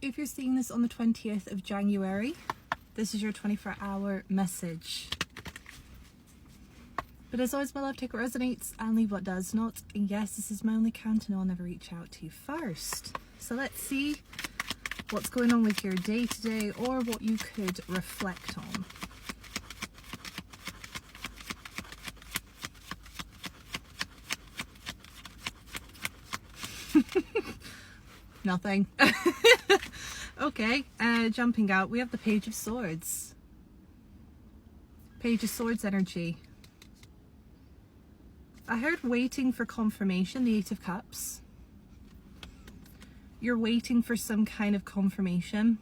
If you're seeing this on the 20th of January, this is your 24-hour message. But as always, my love, take what resonates and leave what does not. And yes, this is my only count and I'll never reach out to you first. So let's see what's going on with your day today or what you could reflect on. Nothing. Okay, jumping out, we have the Page of Swords. Page of Swords energy. I heard waiting for confirmation, the Eight of Cups. You're waiting for some kind of confirmation,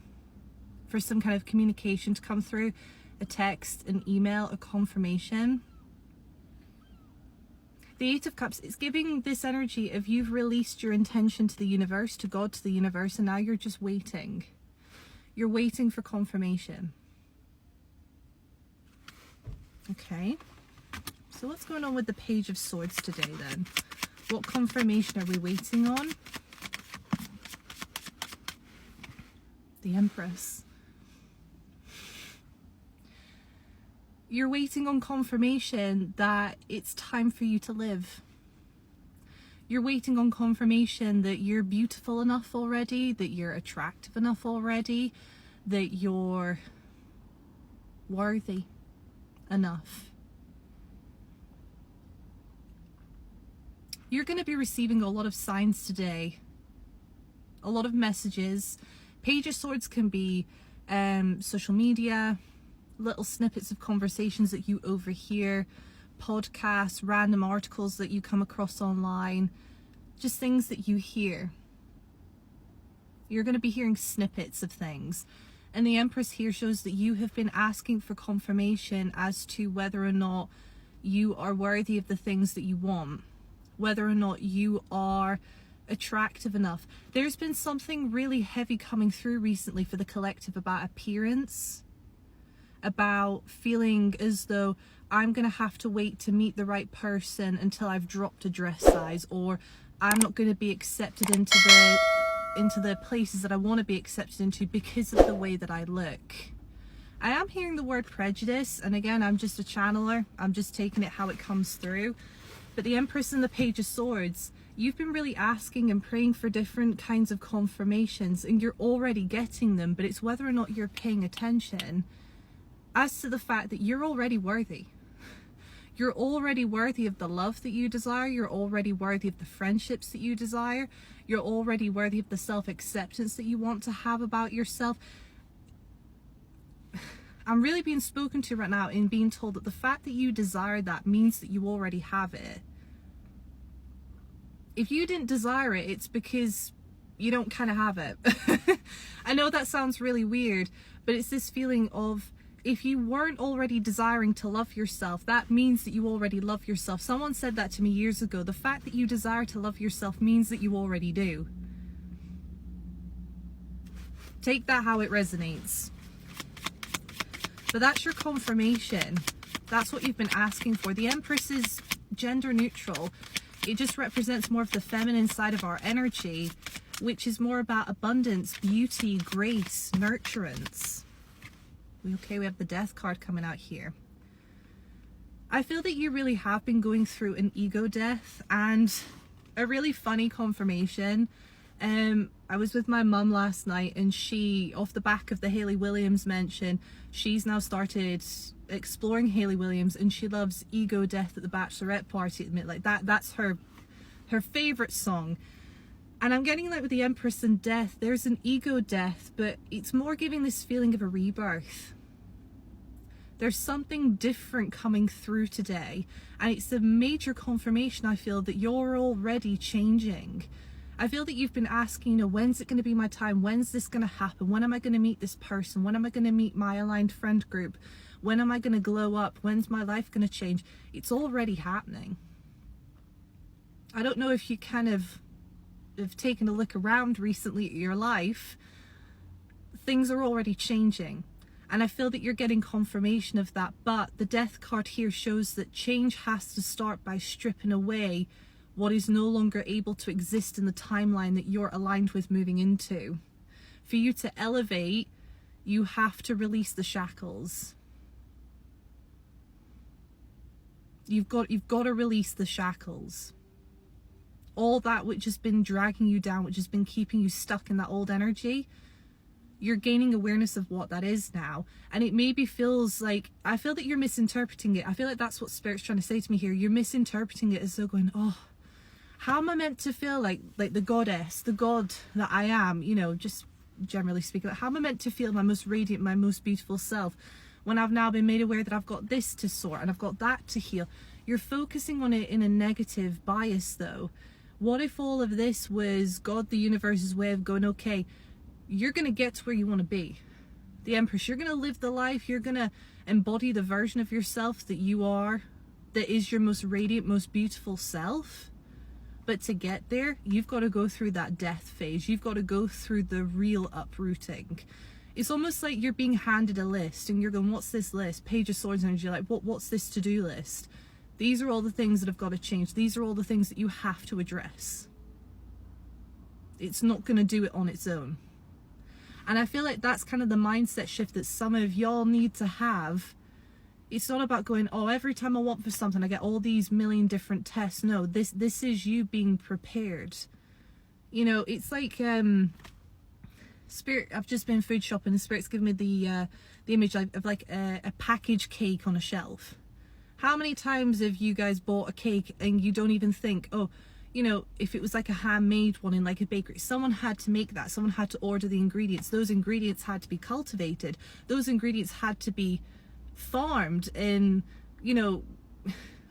for some kind of communication to come through, a text, an email, a confirmation. The Eight of Cups, it's giving this energy of you've released your intention to the universe, to God, to the universe, and now you're just waiting. You're waiting for confirmation. Okay. So what's going on with the Page of Swords today then? What confirmation are we waiting on? The Empress. You're waiting on confirmation that it's time for you to live. You're waiting on confirmation that you're beautiful enough already, that you're attractive enough already, that you're worthy enough. You're going to be receiving a lot of signs today, a lot of messages. Page of Swords can be social media, little snippets of conversations that you overhear, podcasts, random articles that you come across online, just things that you hear. You're going to be hearing snippets of things. And the Empress here shows that you have been asking for confirmation as to whether or not you are worthy of the things that you want, whether or not you are attractive enough. There's been something really heavy coming through recently for the collective about appearance, about feeling as though I'm going to have to wait to meet the right person until I've dropped a dress size, or I'm not going to be accepted into the places that I want to be accepted into because of the way that I look. I am hearing the word prejudice, and again, I'm just a channeler. I'm just taking it how it comes through. But the Empress and the Page of Swords, you've been really asking and praying for different kinds of confirmations, and you're already getting them, but it's whether or not you're paying attention as to the fact that you're already worthy. You're already worthy of the love that you desire. You're already worthy of the friendships that you desire. You're already worthy of the self-acceptance that you want to have about yourself. I'm really being spoken to right now and being told that the fact that you desire that means that you already have it. If you didn't desire it, it's because you don't kind of have it. I know that sounds really weird, but it's this feeling of, if you weren't already desiring to love yourself, that means that you already love yourself. Someone said that to me years ago. The fact that you desire to love yourself means that you already do. Take that how it resonates. But that's your confirmation. That's what you've been asking for. The Empress is gender neutral. It just represents more of the feminine side of our energy, which is more about abundance, beauty, grace, nurturance. Okay, we have the Death card coming out here. I feel that you really have been going through an ego death, and a really funny confirmation. I was with my mum last night, and she, off the back of the Hayley Williams mention, she's now started exploring Hayley Williams, and she loves Ego Death at the bachelorette party at the minute. Like that's her favorite song. And I'm getting, like, with the Empress and Death, there's an ego death, but it's more giving this feeling of a rebirth. There's something different coming through today, and it's a major confirmation, I feel, that you're already changing. I feel that you've been asking, when's it going to be my time? When's this going to happen? When am I going to meet this person? When am I going to meet my aligned friend group? When am I going to glow up? When's my life going to change? It's already happening. I don't know if you kind of have taken a look around recently at your life. Things are already changing, and I feel that you're getting confirmation of that. But the Death card here shows that change has to start by stripping away what is no longer able to exist in the timeline that you're aligned with moving into. For you to elevate, you have to release the shackles. You've got to release the shackles. All that which has been dragging you down, which has been keeping you stuck in that old energy, you're gaining awareness of what that is now. And it maybe feels like, I feel that you're misinterpreting it. I feel like that's what Spirit's trying to say to me here. You're misinterpreting it as though going, oh, how am I meant to feel like the goddess, the god that I am, you know, just generally speaking, like, how am I meant to feel my most radiant, my most beautiful self when I've now been made aware that I've got this to sort and I've got that to heal? You're focusing on it in a negative bias though. What if all of this was God, the universe's way of going, okay, you're going to get to where you want to be. The Empress, you're going to live the life, you're going to embody the version of yourself that you are, that is your most radiant, most beautiful self. But to get there, you've got to go through that death phase. You've got to go through the real uprooting. It's almost like you're being handed a list and you're going, what's this list? Page of Swords energy, like, what's this to-do list? These are all the things that have got to change. These are all the things that you have to address. It's not going to do it on its own. And I feel like that's kind of the mindset shift that some of y'all need to have. It's not about going, oh, every time I want for something, I get all these million different tests. No, this is you being prepared. You know, it's like, Spirit, I've just been food shopping and Spirit's given me the image of like a packaged cake on a shelf. How many times have you guys bought a cake and you don't even think, oh, you know, if it was like a handmade one in like a bakery, someone had to make that, someone had to order the ingredients, those ingredients had to be cultivated, those ingredients had to be farmed, and you know,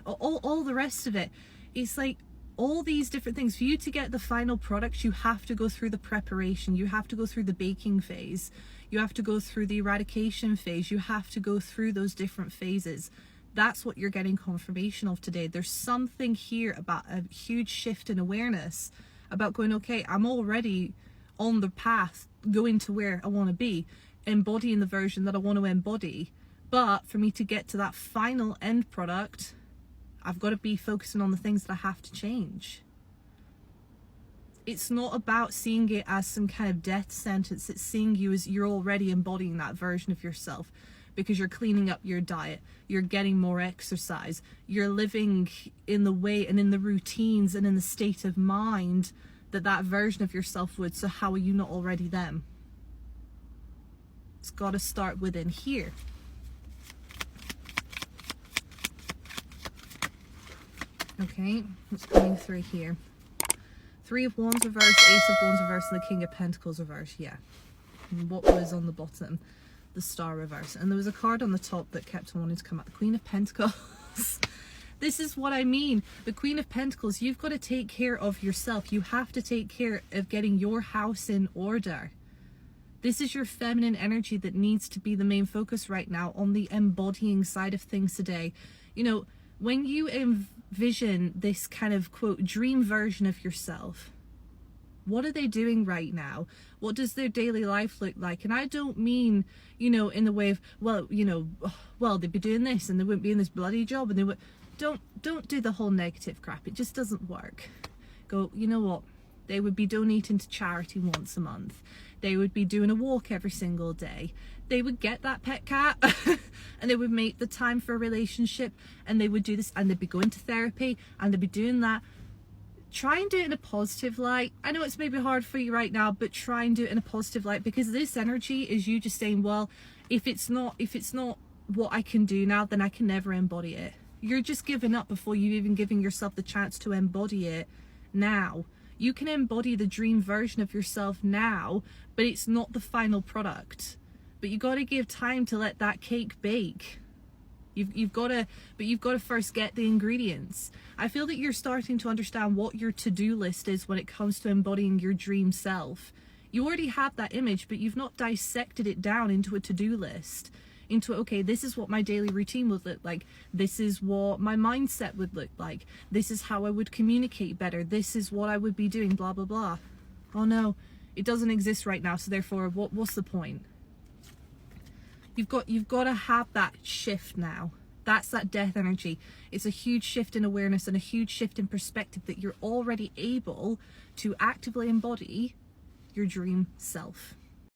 all the rest of it. It's like all these different things. For you to get the final product, you have to go through the preparation, you have to go through the baking phase, you have to go through the eradication phase, you have to go through those different phases. That's what you're getting confirmation of today. There's something here about a huge shift in awareness about going, okay, I'm already on the path going to where I want to be, embodying the version that I want to embody. But for me to get to that final end product, I've got to be focusing on the things that I have to change. It's not about seeing it as some kind of death sentence. It's seeing you as you're already embodying that version of yourself, because you're cleaning up your diet, you're getting more exercise, you're living in the way and in the routines and in the state of mind that that version of yourself would. So how are you not already them? It's got to start within here. Okay, what's coming through here? Three of Wands reversed, Ace of Wands reversed, and the King of Pentacles reversed. Yeah. And what was on the bottom? The Star reverse. And there was a card on the top that kept wanting to come out. The Queen of Pentacles. This is what I mean. The Queen of Pentacles, you've got to take care of yourself. You have to take care of getting your house in order. This is your feminine energy that needs to be the main focus right now on the embodying side of things today. You know, when you envision this kind of, quote, dream version of yourself, what are they doing right now? What does their daily life look like? And I don't mean, you know, in the way of, well, you know, well, they'd be doing this and they wouldn't be in this bloody job and they would. Don't do the whole negative crap. It just doesn't work. Go, you know what? They would be donating to charity once a month. They would be doing a walk every single day. They would get that pet cat and they would make the time for a relationship, and they would do this, and they'd be going to therapy and they'd be doing that. Try and do it in a positive light. I know it's maybe hard for you right now, but try and do it in a positive light, because this energy is you just saying, well, if it's not what I can do now, then I can never embody it. You're just giving up before you even giving yourself the chance to embody it now. You can embody the dream version of yourself now, but it's not the final product. But you got to give time to let that cake bake. You've got to first get the ingredients. I feel that you're starting to understand what your to-do list is when it comes to embodying your dream self. You already have that image, but you've not dissected it down into a to-do list. Into, okay, this is what my daily routine would look like. This is what my mindset would look like. This is how I would communicate better. This is what I would be doing, blah, blah, blah. Oh no, it doesn't exist right now. So therefore, what's the point? You've got to have that shift now. That's that death energy. It's a huge shift in awareness and a huge shift in perspective that you're already able to actively embody your dream self.